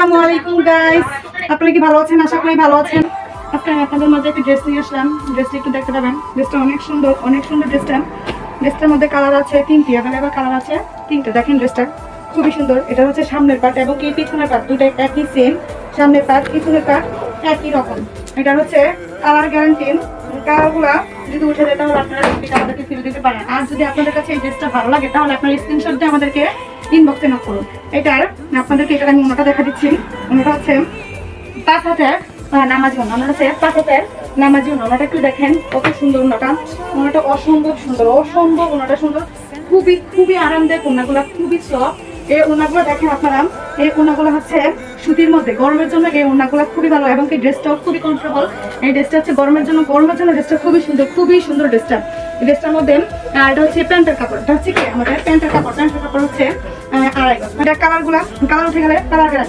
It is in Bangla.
আসসালামু আলাইকুম গাইস, আপনারা কি ভালো আছেন? আশা করি ভালো আছেন। আজকে আমি আপনাদের মধ্যে একটি ড্রেস নিয়ে আসলাম। ড্রেসটা একটু দেখতে পাবেন। ড্রেসটা অনেক সুন্দর ড্রেসটা। ড্রেসটার মধ্যে কালার আছে তিনটি, অ্যাভেলেবল কালার আছে তিনটে। দেখেন ড্রেসটা খুবই সুন্দর। এটা হচ্ছে সামনের পার্ট এবং কি পিছনের পার্ট, দুটোই একই সেম। সামনের পার্ট পিছনের পার্ট একই রকম। এটা হচ্ছে কালার গ্যারান্টি। কালারগুলা যদি উঠে যায় তাহলে আপনারা আমাদেরকে ফিরে দিতে পারেন। আর যদি আপনাদের কাছে এই ড্রেসটা ভালো লাগে তাহলে আপনার স্ক্রিনশট দিয়ে আমাদেরকে ইনবক্সে নক করুন। এটার আপনাদেরকে এটা আমি ওনাটা দেখা দিচ্ছি। ওনাটা হচ্ছে 5 হাজার নামাজি ওনা। ওনাটা হচ্ছে 5 হাজার নামাজি ওনা। ওনাটা একটু দেখেন কত সুন্দর ওনাটা। ওনাটা অসম্ভব সুন্দর, ওনাটা সুন্দর। খুবই খুবই আরামদায়ক ওনাগুলা, খুবই সফট। এই ওনাগুলো দেখেন আপনারা, এই ওনাগুলো হচ্ছে সুতির মধ্যে। গরমের জন্য এই ওনাগুলো খুবই ভালো এবং কি ড্রেসটাও খুবই কমফোর্টেবল। এই ড্রেসটা হচ্ছে গরমের জন্য ড্রেসটা খুবই সুন্দর ড্রেসটা। এই ড্রেসটার মধ্যে এটা হচ্ছে প্যান্টের কাপড়। এটা হচ্ছে কি আমাদের প্যান্টের কাপড় হচ্ছে 2.5 গজ। এটা কালার উঠে গেলে কালার